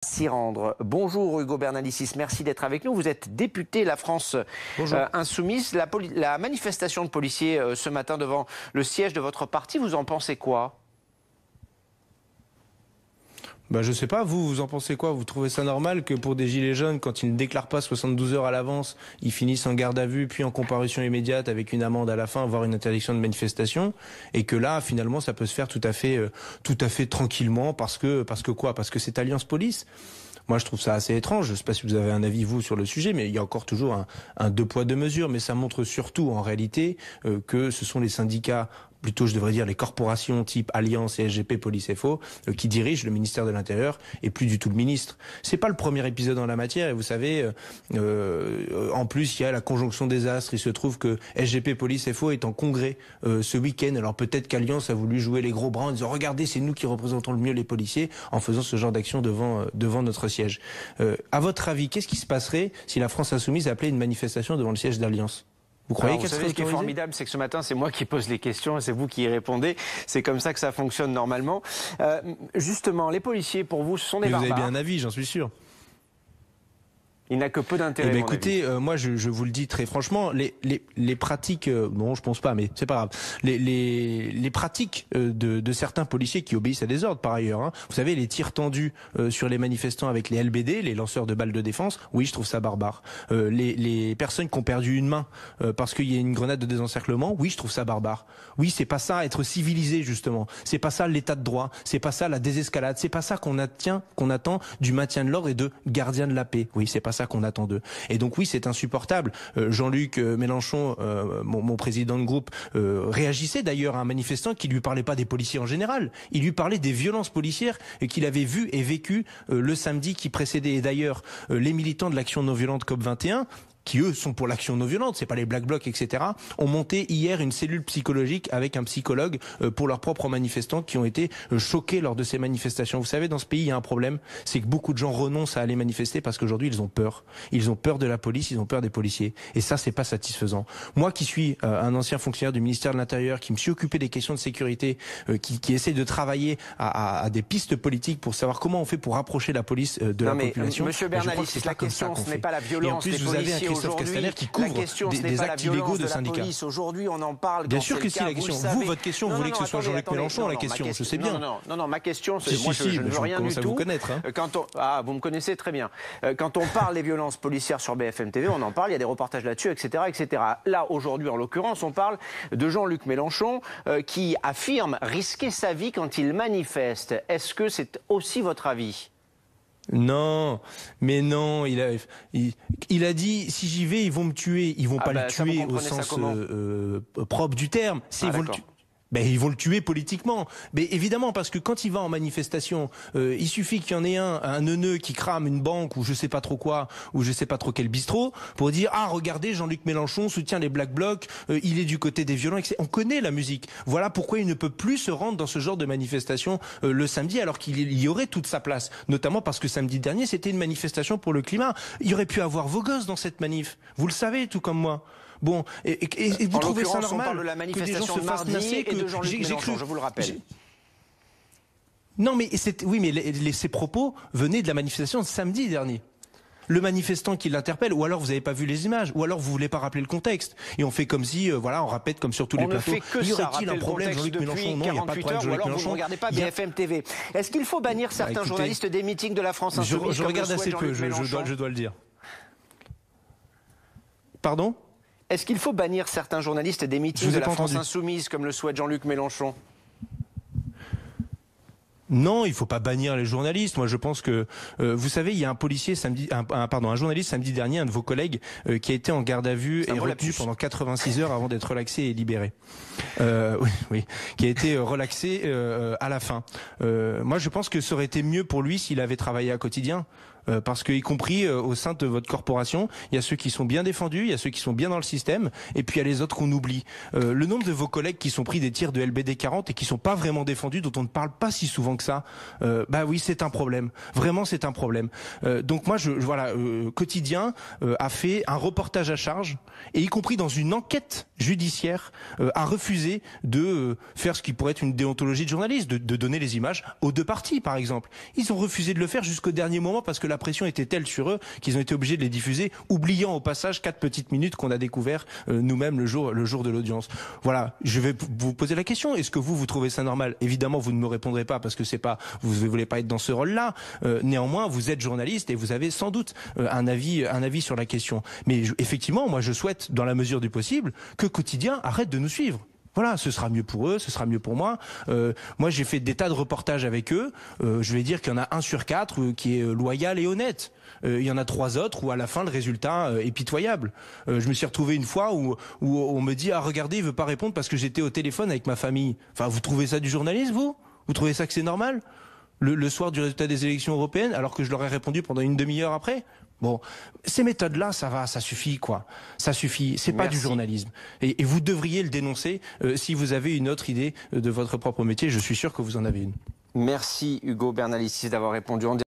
S'y rendre. Bonjour Hugo Bernalicis, merci d'être avec nous. Vous êtes député La France Insoumise. La manifestation de policiers ce matin devant le siège de votre parti, vous en pensez quoi? Je sais pas, vous en pensez quoi? Vous trouvez ça normal que pour des gilets jaunes, quand ils ne déclarent pas 72 heures à l'avance, ils finissent en garde à vue, puis en comparution immédiate avec une amende à la fin, voire une interdiction de manifestation, et que là, finalement, ça peut se faire tout à fait tranquillement parce que c'est Alliance Police? Moi, je trouve ça assez étrange. Je ne sais pas si vous avez un avis, vous, sur le sujet, mais il y a encore toujours un deux poids, deux mesures. Mais ça montre surtout, en réalité, que ce sont les syndicats, plutôt je devrais dire les corporations type Alliance et SGP Police FO, qui dirigent le ministère de l'Intérieur et plus du tout le ministre. C'est pas le premier épisode en la matière. Et vous savez, en plus, il y a la conjonction des astres. Il se trouve que SGP Police FO est en congrès ce week-end. Alors peut-être qu'Alliance a voulu jouer les gros bras en disant « Regardez, c'est nous qui représentons le mieux les policiers » en faisant ce genre d'action devant notre siège. À votre avis, qu'est-ce qui se passerait si la France Insoumise appelait une manifestation devant le siège d'Alliance? Vous croyez qu'elle serait autorisée? Ce qui est formidable, c'est que ce matin, c'est moi qui pose les questions et c'est vous qui y répondez. C'est comme ça que ça fonctionne normalement. Justement, les policiers, pour vous, ce sont des barbares. Vous avez bien un avis, j'en suis sûr. Il n'a que peu d'intérêt. Écoutez, moi je vous le dis très franchement, les pratiques, non je pense pas, mais c'est pas grave. Les pratiques de certains policiers qui obéissent à des ordres par ailleurs. Hein. Vous savez, les tirs tendus sur les manifestants avec les LBD, les lanceurs de balles de défense. Oui, je trouve ça barbare. Les personnes qui ont perdu une main parce qu'il y a une grenade de désencerclement. Oui, je trouve ça barbare. Oui, c'est pas ça être civilisé justement. C'est pas ça l'état de droit. C'est pas ça la désescalade. C'est pas ça qu'on attend du maintien de l'ordre et de gardien de la paix. Oui, c'est pas ça qu'on attend d'eux. Et donc oui, c'est insupportable. Jean-Luc Mélenchon, mon président de groupe, réagissait d'ailleurs à un manifestant qui lui parlait pas des policiers en général. Il lui parlait des violences policières qu'il avait vues et vécues le samedi qui précédait. Et d'ailleurs, les militants de l'action non violente COP21, qui eux sont pour l'action non violente, c'est pas les Black Blocs, etc., ont monté hier une cellule psychologique avec un psychologue pour leurs propres manifestants qui ont été choqués lors de ces manifestations. Vous savez, dans ce pays, il y a un problème, c'est que beaucoup de gens renoncent à aller manifester parce qu'aujourd'hui, ils ont peur. Ils ont peur de la police, ils ont peur des policiers. Et ça, c'est pas satisfaisant. Moi qui suis un ancien fonctionnaire du ministère de l'Intérieur, qui me suis occupé des questions de sécurité, qui essaie de travailler à des pistes politiques pour savoir comment on fait pour rapprocher la police de la population. Monsieur Bernalicis, la question, ce n'est pas la violence des policiers. Christophe Castaner qui couvre des actes illégaux de syndicats. Aujourd'hui, on en parle. Bien sûr que si la question. Vous, votre question, vous voulez que ce soit Jean-Luc Mélenchon la question. Je sais bien. Non, ma question, c'est moi, je ne veux rien du tout. Vous connaître. Vous me connaissez très bien. Quand on parle des violences policières sur BFM TV, on en parle. Il y a des reportages là-dessus, etc., etc. Là, aujourd'hui, en l'occurrence, on parle de Jean-Luc Mélenchon qui affirme risquer sa vie quand il manifeste. Est-ce que c'est aussi votre avis? Non, mais non, il a dit si j'y vais, ils vont me tuer. Ils vont pas le tuer au sens propre du terme. Ils vont le tuer politiquement. Mais évidemment, parce que quand il va en manifestation, il suffit qu'il y en ait un neuneu qui crame une banque ou je sais pas trop quoi, ou je sais pas trop quel bistrot, pour dire ah regardez Jean-Luc Mélenchon soutient les Black Blocs, il est du côté des violents, etc. On connaît la musique. Voilà pourquoi il ne peut plus se rendre dans ce genre de manifestation le samedi, alors qu'il y aurait toute sa place. Notamment parce que samedi dernier, c'était une manifestation pour le climat. Il aurait pu avoir vos gosses dans cette manif. Vous le savez, tout comme moi. Bon, et vous trouvez ça normal on parle de la manifestation de mardi et de Jean-Luc Mélenchon, je vous le rappelle. Non, mais ces propos venaient de la manifestation de samedi dernier. Le manifestant qui l'interpelle, ou alors vous n'avez pas vu les images, ou alors vous voulez pas rappeler le contexte. Et on fait comme si, on répète comme sur tous les plateaux. Y aurait-il un problème Jean-Luc Mélenchon? Non, il n'y a pas de problème Jean-Luc Mélenchon. Vous ne regardez pas BFM TV. Est-ce qu'il faut bannir certains journalistes des meetings de la France Insoumise? Je regarde assez peu, je dois le dire. Pardon? Est-ce qu'il faut bannir certains journalistes des meetings de la France Insoumise, comme le souhaite Jean-Luc Mélenchon? Non, il faut pas bannir les journalistes. Moi, je pense que, vous savez, il y a un policier un journaliste samedi dernier, un de vos collègues, qui a été en garde à vue et retenu pendant 86 heures avant d'être relaxé et libéré. Oui, qui a été relaxé à la fin. Moi, je pense que ça aurait été mieux pour lui s'il avait travaillé à quotidien. Parce que, y compris au sein de votre corporation, il y a ceux qui sont bien défendus, il y a ceux qui sont bien dans le système, et puis il y a les autres qu'on oublie. Le nombre de vos collègues qui sont pris des tirs de LBD 40 et qui sont pas vraiment défendus, dont on ne parle pas si souvent que ça, bah oui, c'est un problème. Vraiment, c'est un problème. Donc moi, voilà, Quotidien a fait un reportage à charge, et y compris dans une enquête judiciaire, a refusé de faire ce qui pourrait être une déontologie de journaliste, de donner les images aux deux parties, par exemple. Ils ont refusé de le faire jusqu'au dernier moment parce que la pression était telle sur eux qu'ils ont été obligés de les diffuser, oubliant au passage 4 petites minutes qu'on a découvert nous-mêmes le jour de l'audience. Voilà, je vais vous poser la question. Est-ce que vous trouvez ça normal? Évidemment, vous ne me répondrez pas parce que c'est pas, vous ne voulez pas être dans ce rôle-là. Néanmoins, vous êtes journaliste et vous avez sans doute un avis sur la question. Mais effectivement, moi, je souhaite, dans la mesure du possible, que Quotidien arrête de nous suivre. Voilà, ce sera mieux pour eux, ce sera mieux pour moi. Moi, j'ai fait des tas de reportages avec eux. Je vais dire qu'il y en a 1 sur 4 qui est loyal et honnête. Il y en a 3 autres où à la fin le résultat est pitoyable. Je me suis retrouvé une fois où on me dit regardez, il veut pas répondre parce que j'étais au téléphone avec ma famille. Enfin, vous trouvez ça du journalisme, vous trouvez ça que c'est normal le soir du résultat des élections européennes, alors que je leur ai répondu pendant une demi-heure après? Bon, ces méthodes-là, ça va, ça suffit, quoi. Ça suffit. C'est pas du journalisme. Et vous devriez le dénoncer si vous avez une autre idée de votre propre métier. Je suis sûr que vous en avez une. Merci Hugo Bernalicis d'avoir répondu en direct.